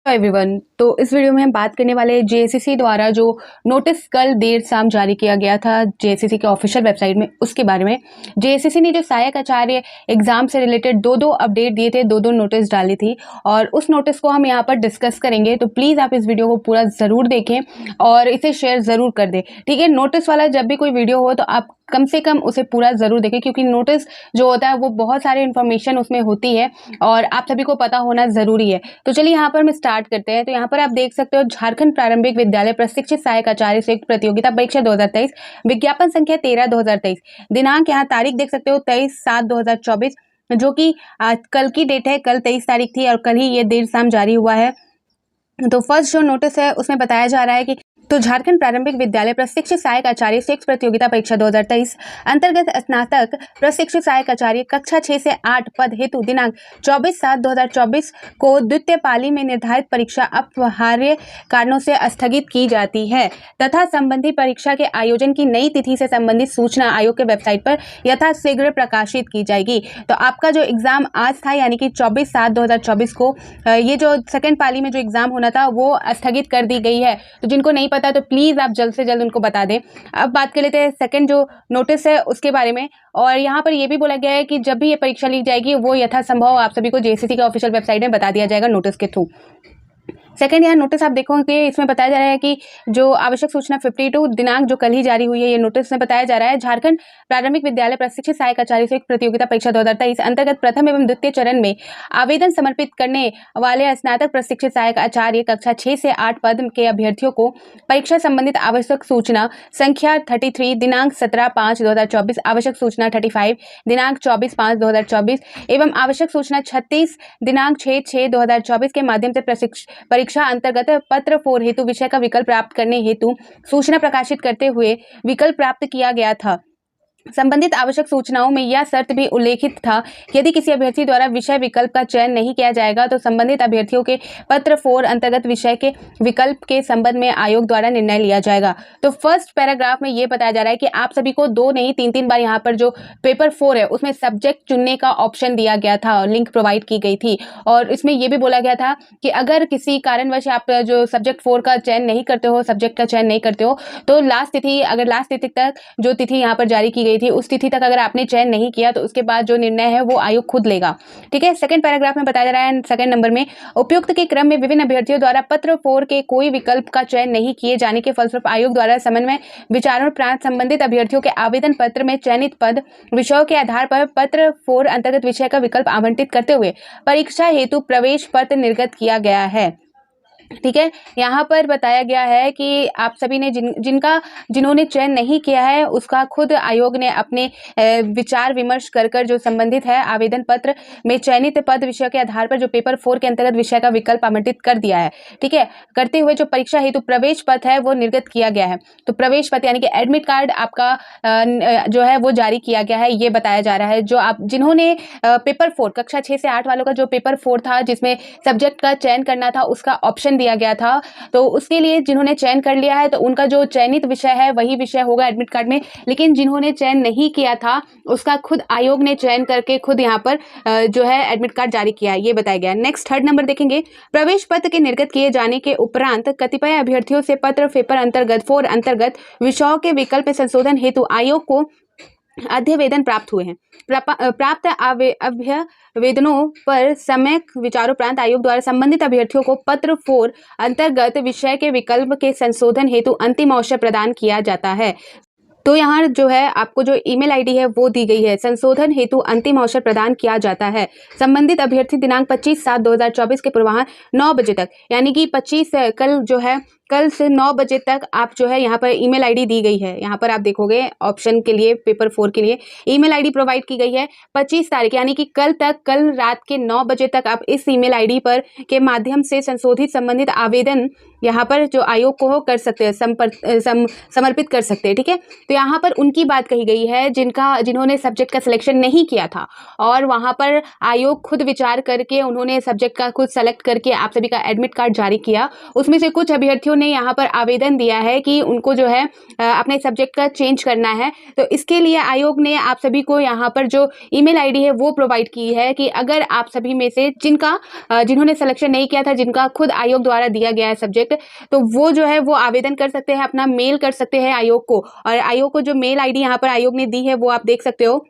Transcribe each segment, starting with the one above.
Everyone, तो इस video में हम बात करने वाले हैं जेएसएससी द्वारा जो नोटिस कल देर शाम जारी किया गया था जेएसएससी के ऑफिशियल वेबसाइट में, उसके बारे में। जेएसएससी ने जो सहायक आचार्य एग्जाम से रिलेटेड दो अपडेट दिए थे, दो नोटिस डाली थी और उस नोटिस को हम यहाँ पर डिस्कस करेंगे। तो प्लीज़ आप इस वीडियो को पूरा ज़रूर देखें और इसे शेयर ज़रूर कर दें, ठीक है। नोटिस वाला जब भी कोई वीडियो हो तो आप कम से कम उसे पूरा ज़रूर देखें, क्योंकि नोटिस जो होता है वो बहुत सारे इन्फॉर्मेशन उसमें होती है और आप सभी को पता होना ज़रूरी है। तो चलिए यहाँ पर हम स्टार्ट करते हैं। तो यहाँ पर आप देख सकते हो, झारखंड प्रारंभिक विद्यालय प्रशिक्षित सहायक आचार्य संयुक्त प्रतियोगिता परीक्षा 2023, विज्ञापन संख्या 13/2023, दिनांक यहाँ तारीख देख सकते हो 23/7/2024, जो कि कल की डेट है। कल 23 तारीख थी और कल ही ये देर शाम जारी हुआ है। तो फर्स्ट जो नोटिस है उसमें बताया जा रहा है कि झारखंड प्रारंभिक विद्यालय प्रशिक्षित सहायक आचार्य संयुक्त प्रतियोगिता परीक्षा 2023 अंतर्गत स्नातक प्रशिक्षित सहायक आचार्य कक्षा 6 से 8 पद हेतु दिनांक 24/7/2024 को द्वितीय पाली में निर्धारित परीक्षा अपरिहार्य कारणों से स्थगित की जाती है तथा संबंधी परीक्षा के आयोजन की नई तिथि से संबंधित सूचना आयोग के वेबसाइट पर यथाशीघ्र प्रकाशित की जाएगी। तो आपका जो एग्जाम आज था, यानी कि 24/7/2024 को ये जो सेकेंड पाली में जो एग्जाम होना था वो स्थगित कर दी गई है। तो जिनको नहीं पता तो प्लीज़ आप जल्द से जल्द उनको बता दें। अब बात कर लेते हैं सेकंड जो नोटिस है उसके बारे में। और यहाँ पर ये भी बोला गया है कि जब भी ये परीक्षा ली जाएगी वो यथासंभव आप सभी को जेएसएससी के ऑफिशियल वेबसाइट में बता दिया जाएगा नोटिस के थ्रू। सेकंड यहाँ नोटिस आप देखोगे कि इसमें बताया जा रहा है कि जो आवश्यक सूचना 52 दिनांक जो कल ही जारी हुई है, ये नोटिस में बताया जा रहा है झारखंड प्रारंभिक विद्यालय प्रशिक्षित सहायक आचार्य संयुक्त प्रतियोगिता परीक्षा 2023 अंतर्गत प्रथम एवं द्वितीय चरण में आवेदन समर्पित करने वाले स्नातक प्रशिक्षित सहायक आचार्य कक्षा 6 से 8 पद के अभ्यर्थियों को परीक्षा संबंधित आवश्यक सूचना संख्या 33 दिनांक 17/5/2024, आवश्यक सूचना 35 दिनांक 24/5/2024 एवं आवश्यक सूचना 36 दिनांक 6/6/2024 के माध्यम से परीक्षा अंतर्गत पत्र 4 हेतु विषय का विकल्प प्राप्त करने हेतु सूचना प्रकाशित करते हुए विकल्प प्राप्त किया गया था। संबंधित आवश्यक सूचनाओं में यह शर्त भी उल्लेखित था, यदि किसी अभ्यर्थी द्वारा विषय विकल्प का चयन नहीं किया जाएगा तो संबंधित अभ्यर्थियों के पत्र 4 अंतर्गत विषय के विकल्प के संबंध में आयोग द्वारा निर्णय लिया जाएगा। तो फर्स्ट पैराग्राफ में ये बताया जा रहा है कि आप सभी को 2 नहीं 3 बार यहाँ पर जो पेपर 4 है उसमें सब्जेक्ट चुनने का ऑप्शन दिया गया था और लिंक प्रोवाइड की गई थी। और इसमें यह भी बोला गया था कि अगर किसी कारणवश आप जो सब्जेक्ट 4 का चयन नहीं करते हो, सब्जेक्ट का चयन नहीं करते हो, तो लास्ट तिथि तक जो तिथि यहाँ पर जारी की गई थी उस तिथि तक अगर आपने चयन नहीं किया तो उसके बाद जो निर्णय है वो आयोग खुद लेगा, ठीक है। सेकंड पैराग्राफ में बताया जा रहा है सेकंड नंबर में, उपयुक्त के क्रम में विभिन्न अभ्यर्थियों द्वारा पत्र 4 के कोई विकल्प का चयन नहीं किए जाने के फलस्वरूप आयोग द्वारा समन्वय विचारों प्रांत संबंधित अभ्यर्थियों के आवेदन पत्र में चयनित पद विषयों के आधार पर पत्र 4 अंतर्गत विषय का विकल्प आवंटित करते हुए परीक्षा हेतु प्रवेश पत्र निर्गत किया गया है, ठीक है। यहाँ पर बताया गया है कि आप सभी ने जिन्होंने चयन नहीं किया है उसका खुद आयोग ने अपने विचार विमर्श कर जो संबंधित है आवेदन पत्र में चयनित पद विषय के आधार पर जो पेपर 4 के अंतर्गत विषय का विकल्प आवंटित कर दिया है, ठीक है। करते हुए जो परीक्षा हेतु प्रवेश पत्र है वो निर्गत किया गया है। तो प्रवेश पत्र यानी कि एडमिट कार्ड आपका जो है वो जारी किया गया है, ये बताया जा रहा है। जो आप जिन्होंने पेपर 4 कक्षा 6 से 8 वालों का जो पेपर 4 था जिसमें सब्जेक्ट का चयन करना था उसका ऑप्शन दिया गया था, तो उसके लिए जिन्होंने चयन कर लिया है तो उनका जो चयनित विषय है वही विषय होगा एडमिट कार्ड में। लेकिन जिन्होंने चयन नहीं किया था उसका खुद आयोग ने चयन करके खुद यहाँ पर जो है एडमिट कार्ड जारी किया है, ये बताया गया। नेक्स्ट थर्ड नंबर देखेंगे, प्रवेश पत्र के निर्गत किए जाने के उपरांत कतिपय अभ्यर्थियों से पत्र पेपर अंतर्गत 4 अंतर्गत विषयों के विकल्प में संशोधन हेतु आयोग को अध्यवेदन प्राप्त हुए हैं। प्राप्त अभ्यवेदनों पर सम्यक विचारोपरांत आयोग द्वारा संबंधित अभ्यर्थियों को पत्र 4 अंतर्गत विषय के विकल्प के संशोधन हेतु अंतिम अवसर प्रदान किया जाता है। तो यहाँ जो है आपको जो ईमेल आईडी है वो दी गई है, संशोधन हेतु अंतिम अवसर प्रदान किया जाता है। संबंधित अभ्यर्थी दिनांक 25/7/2024 के पूर्वाह्न 9 बजे तक, यानी कि 25 कल जो है कल से 9 बजे तक आप जो है यहाँ पर ईमेल आईडी दी गई है। यहाँ पर आप देखोगे ऑप्शन के लिए पेपर 4 के लिए ईमेल आईडी प्रोवाइड की गई है 25 तारीख, यानी कि कल तक, कल रात के 9 बजे तक आप इस ईमेल आईडी पर के माध्यम से संशोधित संबंधित आवेदन यहाँ पर जो आयोग को कर सकते हैं, समर्पित कर सकते हैं। ठीक है, तो यहाँ पर उनकी बात कही गई है जिन्होंने सब्जेक्ट का सिलेक्शन नहीं किया था और वहाँ पर आयोग खुद विचार करके उन्होंने सब्जेक्ट का खुद सेलेक्ट करके आप सभी का एडमिट कार्ड जारी किया। उसमें से कुछ अभ्यर्थियों ने यहाँ पर आवेदन दिया है कि उनको जो है अपने सब्जेक्ट का चेंज करना है। तो इसके लिए आयोग ने आप सभी को यहाँ पर जो ईमेल आईडी है वो प्रोवाइड की है कि अगर आप सभी में से जिन्होंने सिलेक्शन नहीं किया था, जिनका खुद आयोग द्वारा दिया गया है सब्जेक्ट, तो वो जो है वो आवेदन कर सकते हैं, अपना मेल कर सकते हैं आयोग को। और आयोग को जो मेल आईडी यहाँ पर आयोग ने दी है वो आप देख सकते हो।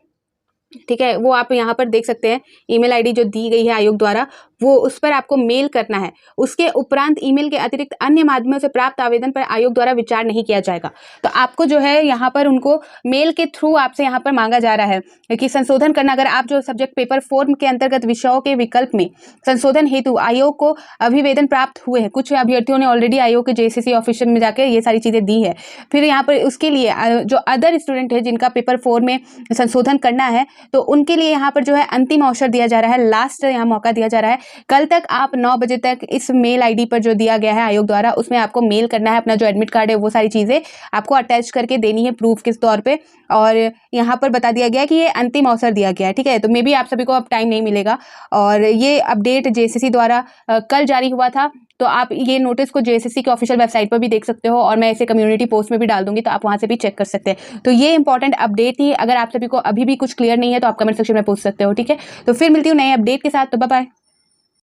ठीक है, वो आप यहाँ पर देख सकते हैं, ईमेल आईडी जो दी गई है आयोग द्वारा, वो उस पर आपको मेल करना है। उसके उपरांत ईमेल के अतिरिक्त अन्य माध्यमों से प्राप्त आवेदन पर आयोग द्वारा विचार नहीं किया जाएगा। तो आपको जो है यहाँ पर उनको मेल के थ्रू आपसे यहाँ पर मांगा जा रहा है कि संशोधन करना। अगर आप जो सब्जेक्ट पेपर 4 के अंतर्गत विषयों के विकल्प में संशोधन हेतु आयोग को अभिवेदन प्राप्त हुए हैं, कुछ अभ्यर्थियों ने ऑलरेडी आयोग के JSCC ऑफिशियल में जाकर ये सारी चीज़ें दी है। फिर यहाँ पर उसके लिए जो अदर स्टूडेंट है जिनका पेपर 4 में संशोधन करना है, तो उनके लिए यहाँ पर जो है अंतिम अवसर दिया जा रहा है, लास्ट यहाँ मौका दिया जा रहा है। कल तक आप 9 बजे तक इस मेल आईडी पर जो दिया गया है आयोग द्वारा, उसमें आपको मेल करना है अपना जो एडमिट कार्ड है, वो सारी चीज़ें आपको अटैच करके देनी है प्रूफ के तौर पे। और यहाँ पर बता दिया गया है कि ये अंतिम अवसर दिया गया है। ठीक है, तो मे बी आप सभी को अब टाइम नहीं मिलेगा। और ये अपडेट JSCC द्वारा कल जारी हुआ था, तो आप ये नोटिस को JSCC के ऑफिशियल वेबसाइट पर भी देख सकते हो और मैं इसे कम्युनिटी पोस्ट में भी डाल दूंगी, तो आप वहाँ से भी चेक कर सकते हैं। तो ये इंपॉर्टेंट अपडेट थी। अगर आप सभी को अभी भी कुछ क्लियर नहीं है तो आप कमेंट सेक्शन में पूछ सकते हो। ठीक है, तो फिर मिलती हूँ नए अपडेट के साथ। तो बाय बाय।